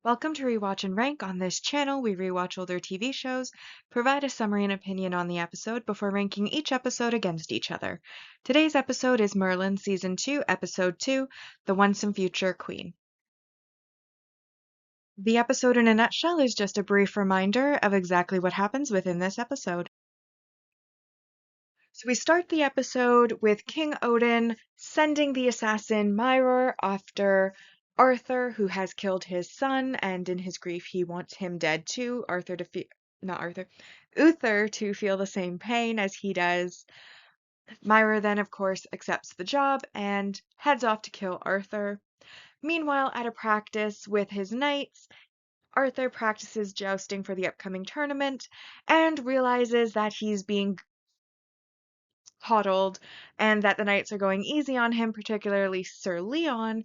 Welcome to Rewatch and Rank. On this channel, we rewatch older TV shows, provide a summary and opinion on the episode before ranking each episode against each other. Today's episode is Merlin Season 2, Episode 2, The Once and Future Queen. The episode in a nutshell is just a brief reminder of exactly what happens within this episode. So we start the episode with King Odin sending the assassin Myror after Arthur, who has killed his son, and in his grief he wants him dead too. Uther to feel the same pain as he does. Myror then, of course, accepts the job and heads off to kill Arthur. Meanwhile, at a practice with his knights, Arthur practices jousting for the upcoming tournament and realizes that he's being coddled and that the knights are going easy on him, particularly Sir Leon,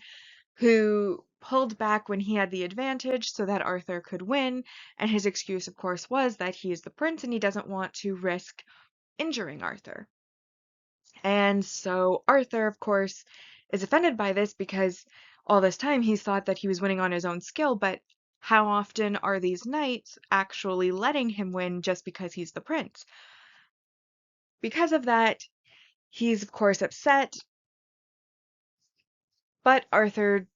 who pulled back when he had the advantage so that Arthur could win. And his excuse, of course, was that he is the prince and he doesn't want to risk injuring Arthur. And so Arthur, of course, is offended by this because all this time he's thought that he was winning on his own skill, but how often are these knights actually letting him win just because he's the prince? Because of that, he's of course upset, but Merlin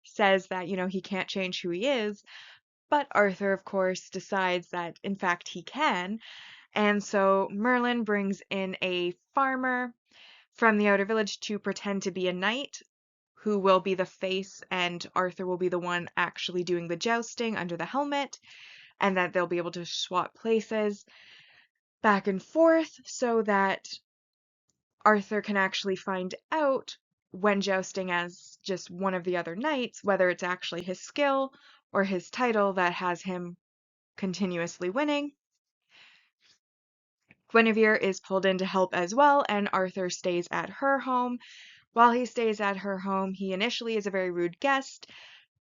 says that, he can't change who he is, but Arthur, of course, decides that in fact he can. And so Merlin brings in a farmer from the outer village to pretend to be a knight who will be the face, and Arthur will be the one actually doing the jousting under the helmet, and that they'll be able to swap places back and forth so that Arthur can actually find out when jousting as just one of the other knights, whether it's actually his skill or his title that has him continuously winning. Guinevere is pulled in to help as well, and Arthur stays at her home. While he stays at her home, he initially is a very rude guest.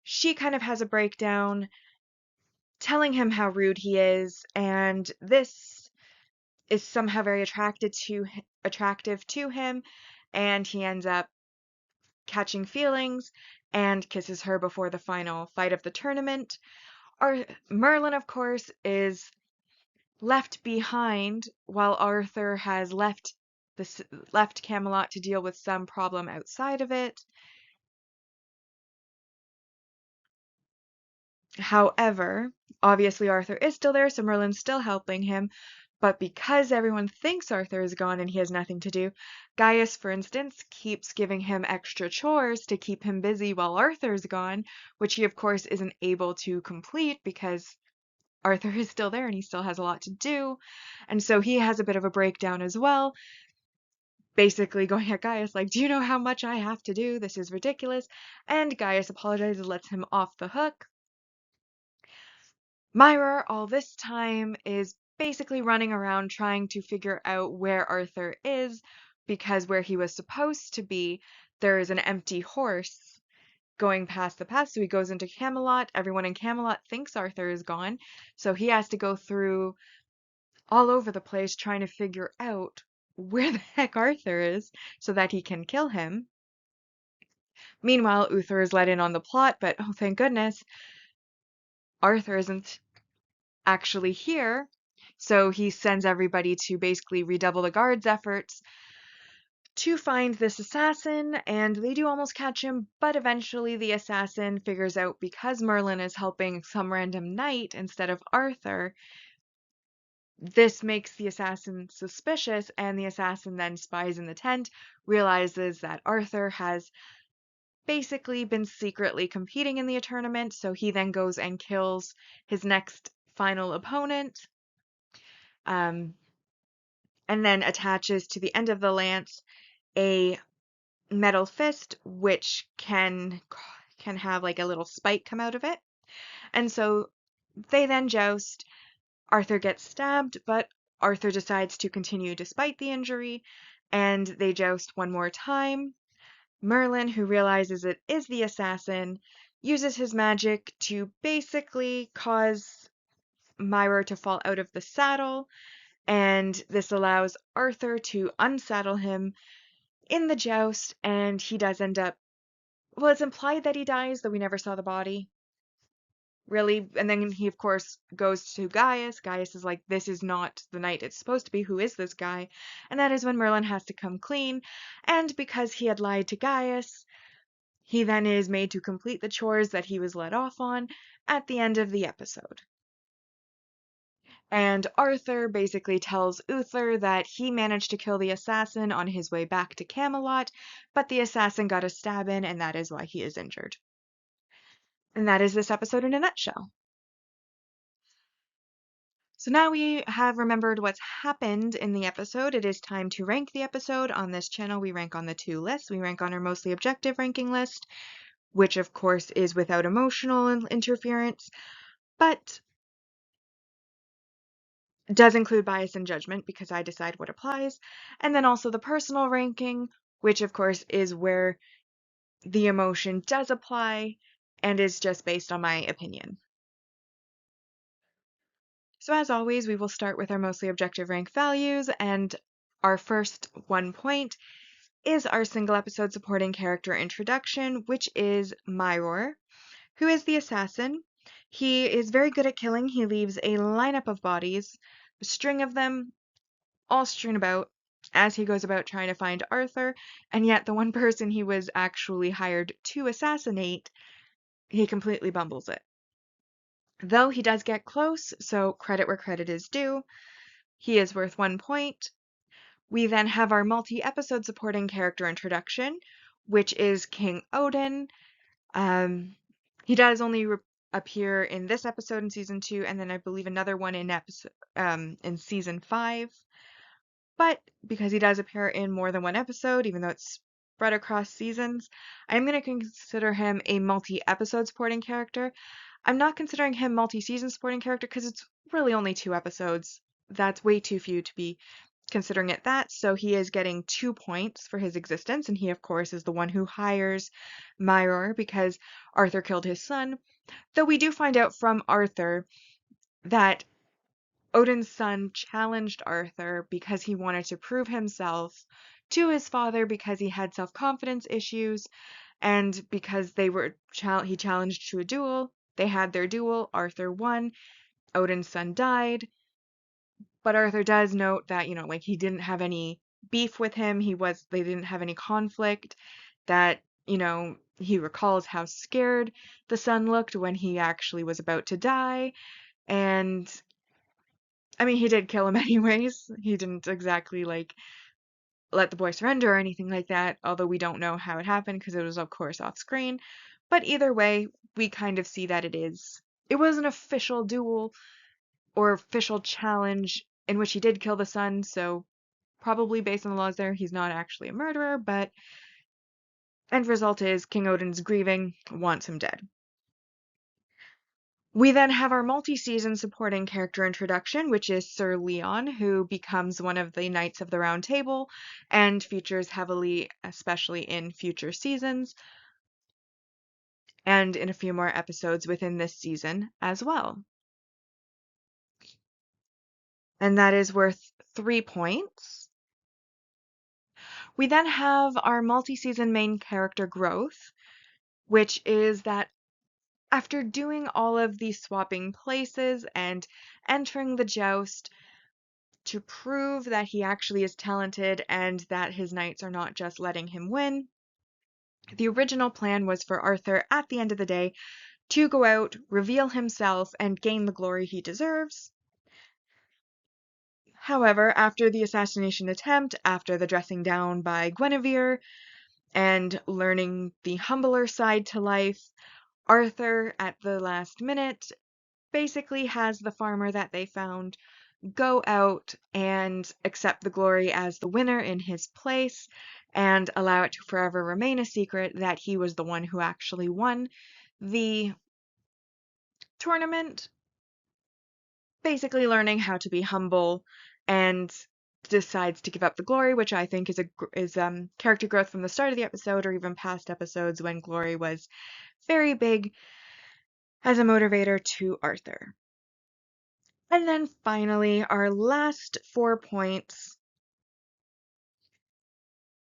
She kind of has a breakdown, telling him how rude he is, and this is somehow very attractive to him, and he ends up catching feelings and kisses her before the final fight of the tournament. Merlin, of course, is left behind while Arthur has left Camelot to deal with some problem outside of it. However, obviously Arthur is still there, so Merlin's still helping him. But because everyone thinks Arthur is gone and he has nothing to do, Gaius, for instance, keeps giving him extra chores to keep him busy while Arthur's gone, which he, of course, isn't able to complete because Arthur is still there and he still has a lot to do. And so he has a bit of a breakdown as well, basically going at Gaius like, do you know how much I have to do? This is ridiculous. And Gaius apologizes, lets him off the hook. Myror, all this time, is basically running around trying to figure out where Arthur is, because where he was supposed to be, there is an empty horse going past the path. So he goes into Camelot. Everyone in Camelot thinks Arthur is gone, so he has to go through all over the place trying to figure out where the heck Arthur is so that he can kill him. Meanwhile, Uther is let in on the plot, but oh, thank goodness, Arthur isn't actually here. So he sends everybody to basically redouble the guards' efforts to find this assassin, and they do almost catch him, but eventually the assassin figures out because Merlin is helping some random knight instead of Arthur. This makes the assassin suspicious, and the assassin then spies in the tent, realizes that Arthur has basically been secretly competing in the tournament, so he then goes and kills his next final opponent. And then attaches to the end of the lance a metal fist, which can have like a little spike come out of it. And so they then joust. Arthur gets stabbed, but Arthur decides to continue despite the injury, and they joust one more time. Merlin, who realizes it is the assassin, uses his magic to basically cause Myror to fall out of the saddle, and this allows Arthur to unsaddle him in the joust, and he does end up well, it's implied that he dies, though we never saw the body. Really, and then he of course goes to Gaius. Gaius is like, this is not the knight it's supposed to be. Who is this guy? And that is when Merlin has to come clean. And because he had lied to Gaius, he then is made to complete the chores that he was let off on at the end of the episode. And Arthur basically tells Uther that he managed to kill the assassin on his way back to Camelot, but the assassin got a stab in, and that is why he is injured. And that is this episode in a nutshell. So now we have remembered what's happened in the episode. It is time to rank the episode. On this channel, we rank on the two lists. We rank on our mostly objective ranking list, which of course is without emotional interference, but does include bias and judgment because I decide what applies. And then also the personal ranking, which of course is where the emotion does apply and is just based on my opinion. So as always, we will start with our mostly objective rank values, and our first 1 point is our single episode supporting character introduction, which is Myror, who is the assassin. He is very good at killing. He leaves a lineup of bodies, a string of them, all strewn about as he goes about trying to find Arthur, and yet the one person he was actually hired to assassinate, he completely bumbles it. Though he does get close, so credit where credit is due, he is worth 1 point. We then have our multi-episode supporting character introduction, which is King Odin. He does only appear in this episode in season 2, and then I believe another one in season 5. But because he does appear in more than one episode, even though it's spread across seasons, I'm going to consider him a multi-episode supporting character. I'm not considering him multi-season supporting character because it's really only 2 episodes. That's way too few to be considering it that, so he is getting 2 points for his existence, and he of course is the one who hires Myror because Arthur killed his son. Though we do find out from Arthur that Odin's son challenged Arthur because he wanted to prove himself to his father because he had self-confidence issues, and because he challenged to a duel. They had their duel, Arthur won, Odin's son died. But Arthur does note that, like he didn't have any beef with him. They didn't have any conflict, that, he recalls how scared the son looked when he actually was about to die. And I mean, he did kill him anyways. He didn't exactly let the boy surrender or anything like that, although we don't know how it happened because it was of course off screen. But either way, we kind of see that it was an official duel or official challenge in which he did kill the son, so probably based on the laws there, he's not actually a murderer, but end result is King Odin's grieving, wants him dead. We then have our multi-season supporting character introduction, which is Sir Leon, who becomes one of the Knights of the Round Table and features heavily, especially in future seasons, and in a few more episodes within this season as well. And that is worth 3 points. We then have our multi-season main character growth, which is that after doing all of these swapping places and entering the joust to prove that he actually is talented and that his knights are not just letting him win, the original plan was for Arthur, at the end of the day, to go out, reveal himself, and gain the glory he deserves. However, after the assassination attempt, after the dressing down by Guinevere, and learning the humbler side to life, Arthur, at the last minute, basically has the farmer that they found go out and accept the glory as the winner in his place and allow it to forever remain a secret that he was the one who actually won the tournament, basically learning how to be humble, and decides to give up the glory, which I think is character growth from the start of the episode or even past episodes when glory was very big as a motivator to Arthur. And then finally, our last 4 points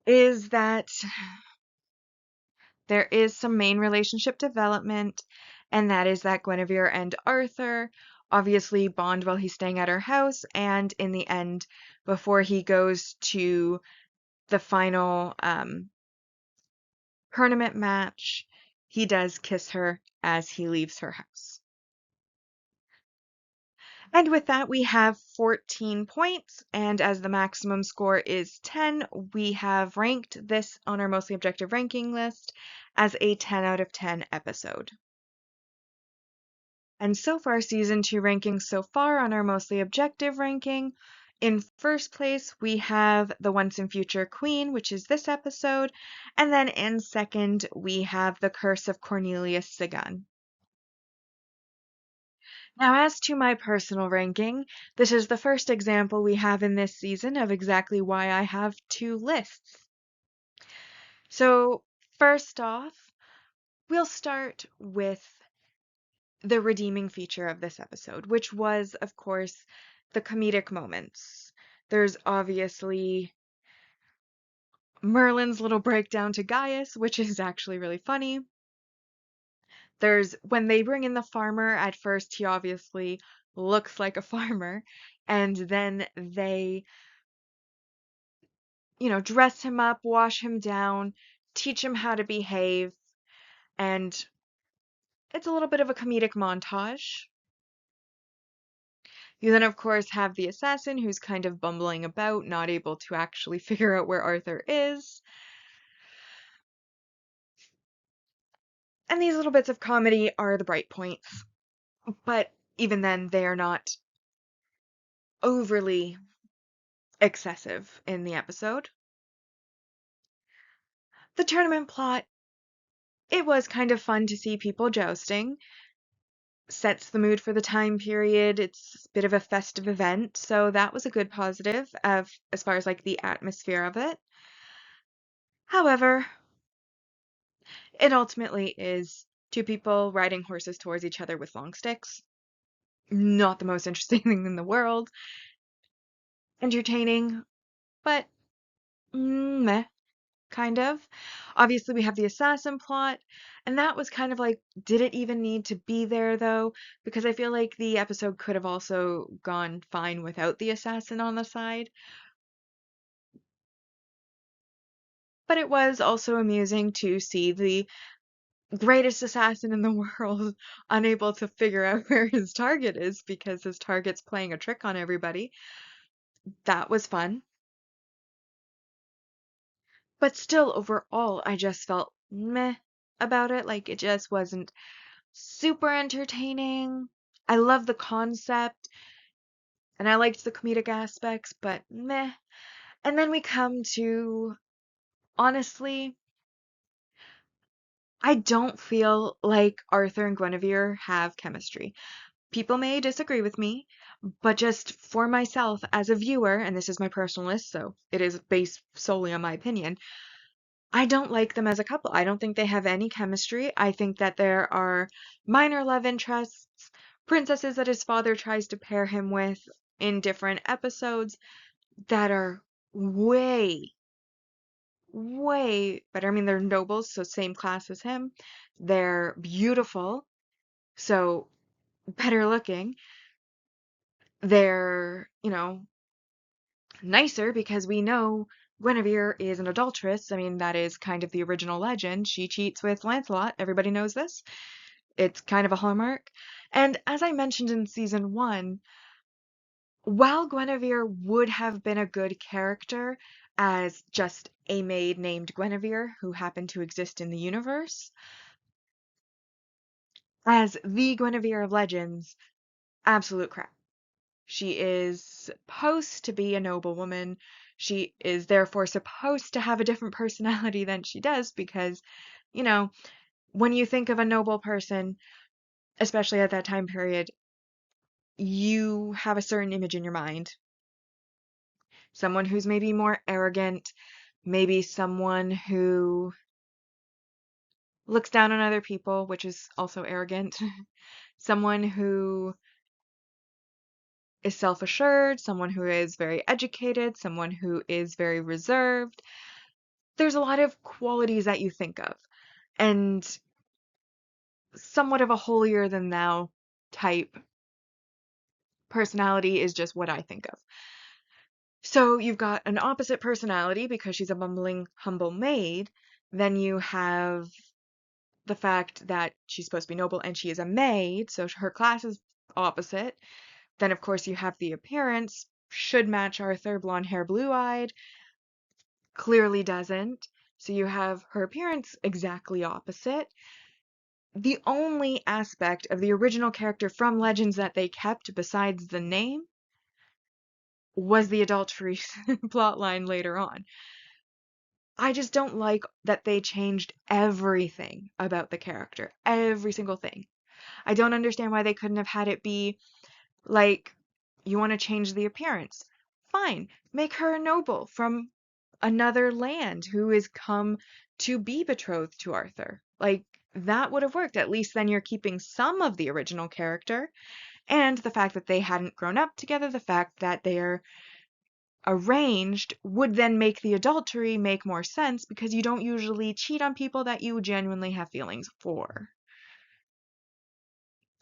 is that there is some main relationship development, and that is that Guinevere and Arthur obviously bond while he's staying at her house, and in the end, before he goes to the final tournament match, he does kiss her as he leaves her house. And with that, we have 14 points, and as the maximum score is 10, we have ranked this on our mostly objective ranking list as a 10 out of 10 episode. And so far, season 2 rankings so far on our mostly objective ranking. In first place, we have The Once and Future Queen, which is this episode, and then in second, we have The Curse of Cornelius Sagan. Now, as to my personal ranking, this is the first example we have in this season of exactly why I have two lists. So, first off, we'll start with the redeeming feature of this episode, which was, of course, the comedic moments. There's obviously Merlin's little breakdown to Gaius, which is actually really funny. There's when they bring in the farmer, at first he obviously looks like a farmer, and then they, dress him up, wash him down, teach him how to behave, and it's a little bit of a comedic montage. You then, of course, have the assassin who's kind of bumbling about, not able to actually figure out where Arthur is. And these little bits of comedy are the bright points. But even then, they are not overly excessive in the episode. The tournament plot, it was kind of fun to see people jousting. Sets the mood for the time period. It's a bit of a festive event, so that was a good positive as far as like the atmosphere of it. However, it ultimately is two people riding horses towards each other with long sticks. Not the most interesting thing in the world. Entertaining, but meh, kind of. Obviously, we have the assassin plot, and that was kind of like, did it even need to be there though? Because I feel like the episode could have also gone fine without the assassin on the side. But it was also amusing to see the greatest assassin in the world unable to figure out where his target is because his target's playing a trick on everybody. That was fun. But still, overall, I just felt meh about it. Like, it just wasn't super entertaining. I love the concept and I liked the comedic aspects, but meh. And then we come to, honestly, I don't feel like Arthur and Guinevere have chemistry. People may disagree with me, but just for myself as a viewer, and this is my personal list, so it is based solely on my opinion, I don't like them as a couple. I don't think they have any chemistry. I think that there are minor love interests, princesses that his father tries to pair him with in different episodes that are way, way better. I mean, they're nobles, so same class as him. They're beautiful, so better looking. They're, nicer because we know Guinevere is an adulteress. I mean, that is kind of the original legend. She cheats with Lancelot. Everybody knows this. It's kind of a hallmark. And as I mentioned in season 1, while Guinevere would have been a good character as just a maid named Guinevere who happened to exist in the universe, as the Guinevere of Legends, absolute crap. She is supposed to be a noblewoman. She is therefore supposed to have a different personality than she does because, you know, when you think of a noble person, especially at that time period, you have a certain image in your mind. Someone who's maybe more arrogant, maybe someone who looks down on other people, which is also arrogant. Someone who is self-assured, someone who is very educated, someone who is very reserved. There's a lot of qualities that you think of. and somewhat of a holier than thou type personality is just what I think of. So you've got an opposite personality because she's a bumbling, humble maid. Then you have the fact that she's supposed to be noble and she is a maid, so her class is opposite. Then, of course, you have the appearance, should match Arthur, blonde hair, blue-eyed, clearly doesn't. So you have her appearance exactly opposite. The only aspect of the original character from Legends that they kept besides the name was the adultery plotline later on. I just don't like that they changed everything about the character. Every single thing. I don't understand why they couldn't have had it be like, you want to change the appearance. Fine. Make her a noble from another land who is come to be betrothed to Arthur. Like, that would have worked. At least then you're keeping some of the original character. And the fact that they hadn't grown up together, the fact that they're arranged would then make the adultery make more sense because you don't usually cheat on people that you genuinely have feelings for.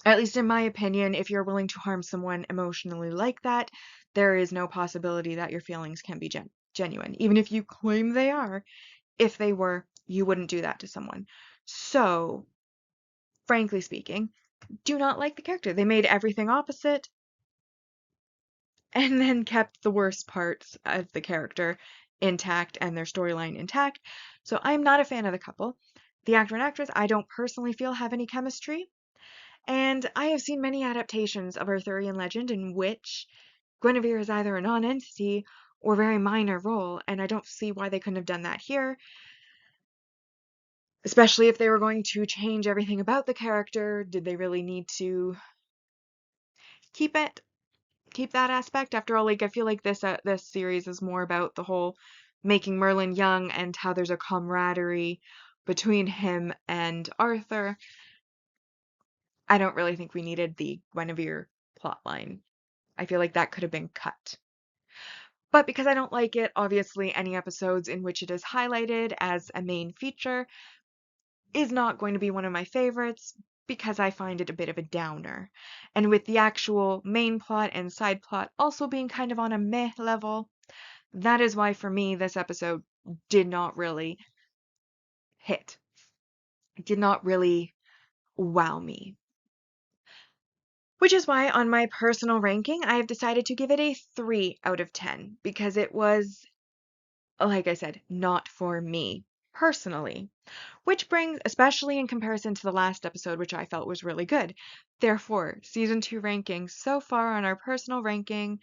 At least in my opinion, if you're willing to harm someone emotionally like that, there is no possibility that your feelings can be genuine. Even if you claim they are, if they were, you wouldn't do that to someone. So, frankly speaking, do not like the character. They made everything opposite and then kept the worst parts of the character intact and their storyline intact. So I'm not a fan of the couple. The actor and actress, I don't personally feel have any chemistry. And I have seen many adaptations of Arthurian legend in which Guinevere is either a non-entity or very minor role, and I don't see why they couldn't have done that here, especially if they were going to change everything about the character. Did they really need to keep it? Keep that aspect? After all, like, I feel like this series is more about the whole making Merlin young and how there's a camaraderie between him and Arthur. I don't really think we needed the Guinevere plotline. I feel like that could have been cut. But because I don't like it, obviously any episodes in which it is highlighted as a main feature is not going to be one of my favorites because I find it a bit of a downer. And with the actual main plot and side plot also being kind of on a meh level, that is why for me this episode did not really hit. It did not really wow me. Which is why on my personal ranking, I have decided to give it a 3 out of 10 because it was, like I said, not for me personally. Which brings, especially in comparison to the last episode, which I felt was really good. Therefore, season 2 ranking so far on our personal ranking,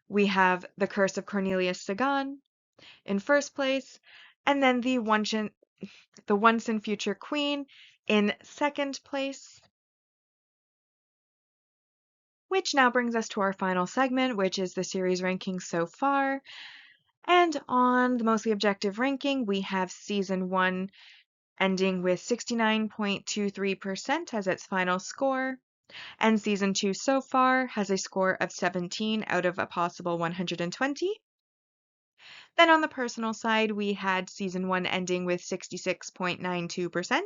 we have The Curse of Cornelius Sagan in first place, and then the Once and Future Queen in second place. Which now brings us to our final segment, which is the series ranking so far. And on the mostly objective ranking, we have season 1 ending with 69.23% as its final score. And season 2 so far has a score of 17 out of a possible 120. Then on the personal side, we had season 1 ending with 66.92%.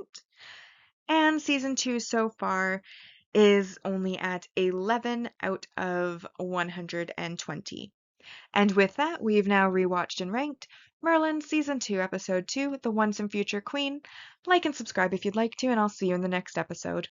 And season 2 so far is only at 11 out of 120. And with that, we've now rewatched and ranked Merlin Season 2, Episode 2, The Once and Future Queen. Like and subscribe if you'd like to, and I'll see you in the next episode.